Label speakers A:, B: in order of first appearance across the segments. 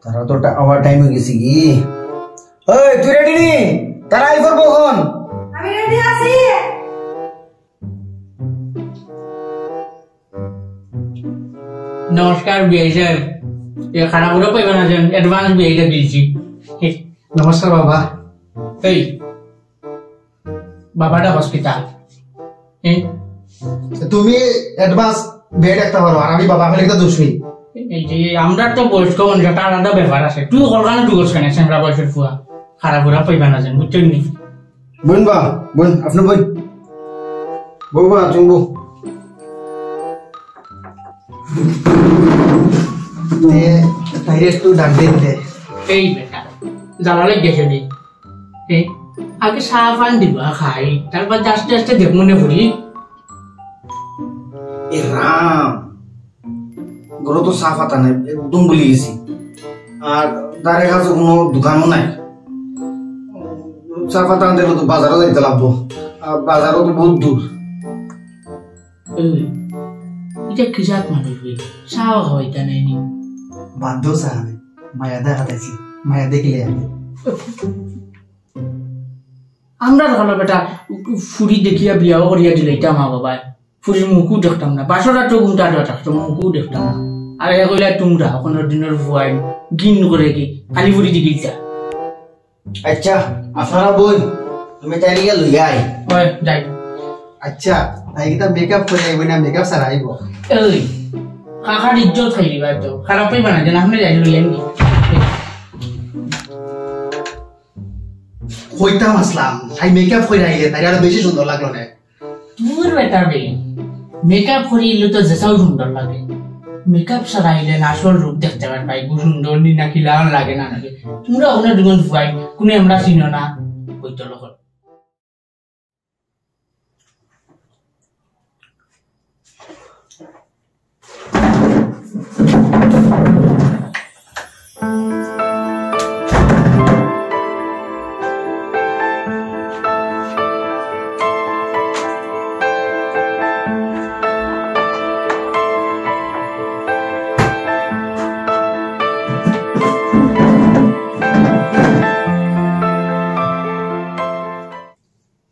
A: তারা তো আবার টাইম হয়ে গেছে কি? ওই তুই রেডি নি? তারা আই করবো কখন?
B: আমি রেডি আছি।
C: নমস্কার বিআই সাহেব, খানা পুরো পাইবেন আছেন, অ্যাডভান্স বিআইটা দিয়েছি।
A: নমস্কার বাবা।
C: এই বাবাটা হসপিটাল,
A: তুমি অ্যাডভান্স বেড একটা পারো আর আমি বাবা খালি দুশ্মী।
C: এই যে আমরা তো বয়স্ক মানুষ, একটা আলাদা ব্যাপার আছে। তুই কলকাতা তুই করছেন সেমরা বয়সের ফুয়া, খারাপ পুরা পাইবেন আছেন, বুঝছেন নি?
A: বোন বা বোন, আপনি বোন বৌবা তুমি বউ তাইরে একটু ডাক দিতে।
C: এই বেটা জ্বালালে গেছে নি, আগে চা পান দিবা খাই, তারপর আস্তে আস্তে দেখ মনে পড়ি।
A: এ রাম, ঘরে তো সাফ আতা নাই, একদম ভুলে গেছি। আর দাঁড়ে কাছে কোনো দোকানও নাই। সাফ আতা আনতে তো বাজারও যাইতে লাগবো, আর বাজারও তো বহুত দূর।
C: এটা কি জাত মানুষ চাও খাওয়াইতা নাই নি?
A: বাধ্য সাহাবে মায়া দেখা দেখছি, মায়া দেখলে
C: আমরা ভালো বেটা ফুরি দেখিয়া বিয়াও করিয়া দিলে এটা মা বাবায়, ফুরির মুখও দেখতাম না, বাসরা তো ঘুমটা থাকতো, মুখও দেখতাম না। আর এ কইলা তোমরা কোনো দিনের ভুয়াই গিন করে কি খালি ফুরি দেখিছা।
A: আচ্ছা আপনারা বোন, তুমি তাই গিয়ে লইয়া আই।
C: হয় যাই।
A: আচ্ছা তাই কিতা মেকআপ করে আইব না মেকআপ ছাড়া আইব?
C: এই কাকার ইজ্জত খাইলি ভাই, তো খারাপ পাইবা না যেন আপনি যাই লইলেন নি।
A: কইতাম আসলাম তাই মেকআপ করে আইলে তাই আরো বেশি সুন্দর লাগলো না।
C: তোর বেটা বে মেকআপ করিলে তো যেসাও সুন্দর লাগে, মেকআপ সারাইলে আসল রূপ দেখতে পার ভাই, সুন্দর নি নাকি লাল লাগে না নাকি। তোমরা ওনার দুজন ভুয়াই কোনে আমরা চিনো না কইতো লোক।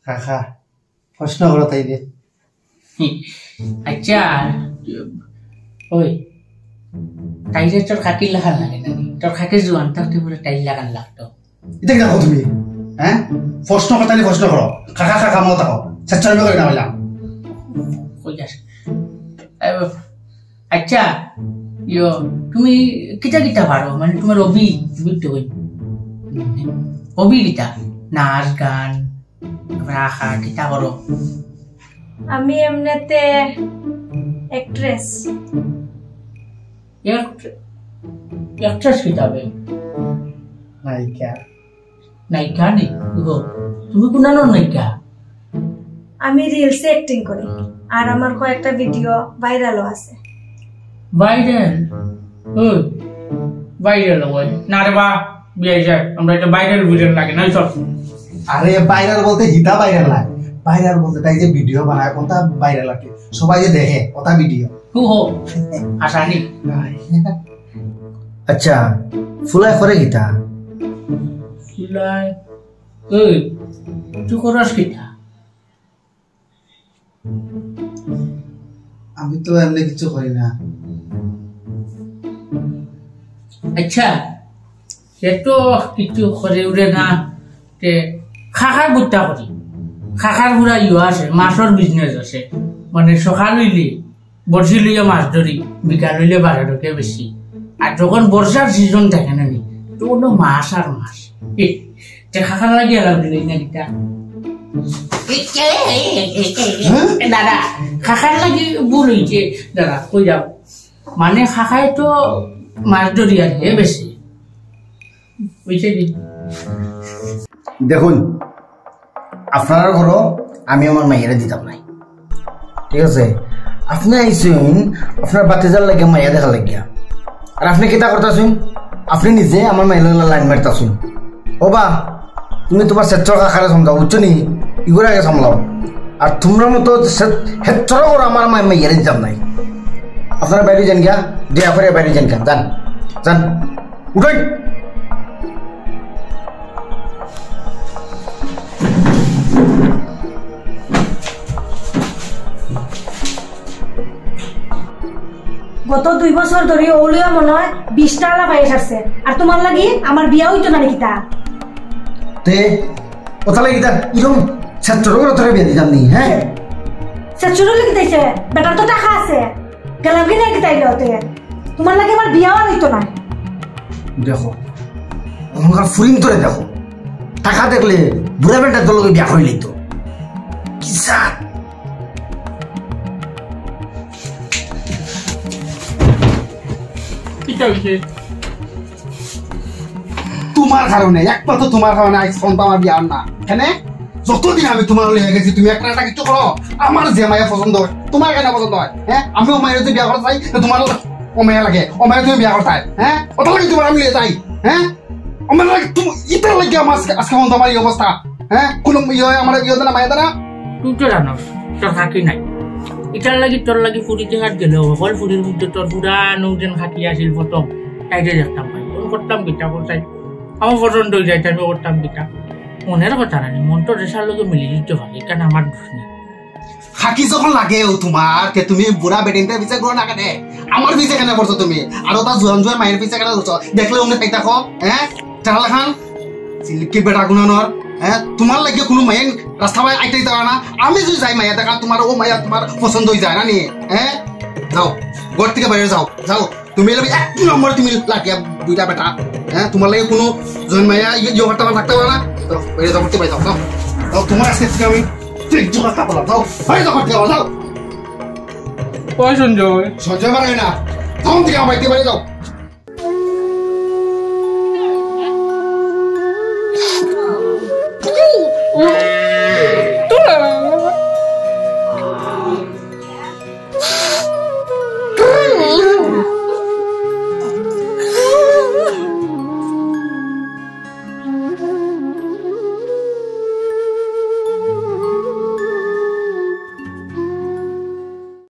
A: কাকা প্রশ্ন করো তাইলে।
C: আচ্ছা ওই টাইলে তোর খাকির লাগান লাগে না? তোর খাকি জোয়ান থাকতে বলে টাইল লাগান লাগতো।
A: এটা কি দেখো তুমি? হ্যাঁ প্রশ্ন কথা নিয়ে প্রশ্ন করো, কাকা কাকা মত থাকো, চেষ্টা করে না বললাম।
C: কই যাস? আচ্ছা ইয়ো তুমি কিতা কিতা পারো, মানে তোমার হবি তো কই? হবি কিতা? নাচ গান রাখা কিতা করো?
B: আমি এমনিতে অ্যাক্ট্রেস।
C: অ্যাক্ট্রেস কিতাবে?
A: নায়িকা।
C: নায়িকা নি? তুমি কোনানো নায়িকা?
B: আমি রিলসে অ্যাক্টিং করি আর আমার কয়েকটা ভিডিও ভাইরালও আছে।
C: ভাইরাল? ওই ভাইরাল ওই না রে বা বিয়ে যায়, আমরা একটা ভাইরাল ভিডিও লাগে না সব।
A: আরে ভাইরাল বলতে হিতা ভাইরাল লাগে, ভাইরাল বলতে তাই যে ভিডিও বানায় ওটা ভাইরাল লাগে, সবাই যে দেখে ওটা ভিডিও।
C: হো আসানি।
A: আচ্ছা ফুলাই করে গীতা?
C: ফুলাই ওই তুই করস কিতা?
A: আমি তো এমনি কিছু করি না।
C: আচ্ছা এত কিছু করে উঠে না, খাখার বুট্টা করি, খাখার পুরা ইয়ে আছে, মাছের বিজনেস আছে, মানে সকাল হইলে বর্ষি লইয়া মাছ ধরি, বিকাল হইলে 12 টাকা বেশি। আর যখন বর্ষার সিজন থাকে না তখন মাছ আর মাছ। খাখার লাগিয়ে লাগবে না কিটা দাদা, খাখার লাগি ভুল হইছে দাদা, কই যাও মানে খাখায় তো মাছ ধরি আর বেশি বুঝছে কি?
A: দেখুন আপনার ঘরও আমি আমার মাইয়ারে দিতাম নাই, ঠিক আছে? আপনি আইসুন আপনার বাতিজার লাগে মাইয়া দেখা লাগিয়া, আর আপনি কিতা করতেছুন? আপনি নিজে আমার মাইয়ার লাইন মারতাছুন। ও বা তুমি তোমার ক্ষেত্র কাকারে সমঝাও, বুঝছো নি? ইগুলো আগে সামলাও। আর তোমরা মতো ক্ষেত্র করো আমার মাইয়ারে দিতাম নাই। আপনারা বাইরে যান গিয়া দেয়া করে বাইরে যান গা যান যান উঠেন
B: গত 2 বছর ধরে ওলিয়া মনে হয় 20টা আলা পাই আসছে আর তোমার লাগি আমার বিয়া হইতো না নাকি তা
A: তে ওটা লাগি তা ইরম ছাত্রর তোরে বিয়ে দিতাম নি হ্যাঁ
B: ছাত্র লাগি তাইছে বেটার তো টাকা আছে গেলাম কি নাকি তাইলে হতে তোমার লাগি আমার বিয়া হইতো না
A: দেখো আমার ফুরিং তোরে দেখো টাকা দেখলে বুড়া বেটার দলকে বিয়া হইলেই তো কিসা
D: তোমার কারণে একমাত্র তোমার কারণে আজ ফোন আমার বিয়ার না কেন যতদিন আমি তোমার লেগে গেছি তুমি একটা কিছু করো আমার যে মায়া পছন্দ হয় তোমার কেন পছন্দ হয় হ্যাঁ আমি ও মায়ের বিয়া করতে চাই তোমার ও মায়া লাগে ও মায়ের তুমি বিয়া করতে হ্যাঁ ওটা লাগে তোমার আমি চাই হ্যাঁ আমার লাগে তুমি ইটার লাগে আমার আজকে মন তোমার এই অবস্থা হ্যাঁ কোন ইয়ে হয় আমার বিয়ে দেনা মায়া দেনা
C: তুই তো জানো তোর খাকি নাই এটার লাগি তোর লাগি ফুরিতে হাট গেল সকল ফুরির মধ্যে তোর পুরানো যেন খাকি আসিল প্রথম তাইতে দেখতাম ভাই ফোন করতাম বিটা করতাই আমার পছন্দ হয়ে যাইতে আমি করতাম বিটা মনের কথা রানি মন তো রেশার লোকে মিলি দিতে পারে কেন আমার দোষ নেই
D: খাকি যখন লাগে তোমার কে তুমি বুড়া বেটিনতে পিছে করো না কেন আমার পিছে কেন করছো তুমি আর ওটা জোয়ান জোয়ান মায়ের পিছে কেন করছো দেখলে অমনি খাই থাকো হ্যাঁ চালা খান সিলিকি বেটা গুণানোর হ্যাঁ তোমার লাগে কোনো মায়ের রাস্তা ভাই আইতে দিতে না আমি যদি যাই মায়া দেখা তোমার ও মায়া তোমার পছন্দ হয়ে যায় না নিয়ে হ্যাঁ যাও ঘর থেকে বাইরে যাও যাও তুমি এক নম্বর তুমি লাগিয়া দুইটা বেটা হ্যাঁ তোমার লাগে কোনো জৈন মায়া ইয়ে ঘরটা থাকতে পারে না তো বাইরে যাও করতে পাই যাও যাও যাও তোমার আজকে থেকে আমি ঠিক জোড়া কাপড় যাও বাইরে যাও করতে যাও
C: কয় সঞ্জয়
D: সঞ্জয় মারাই না তখন থেকে আমার বাইরে যাও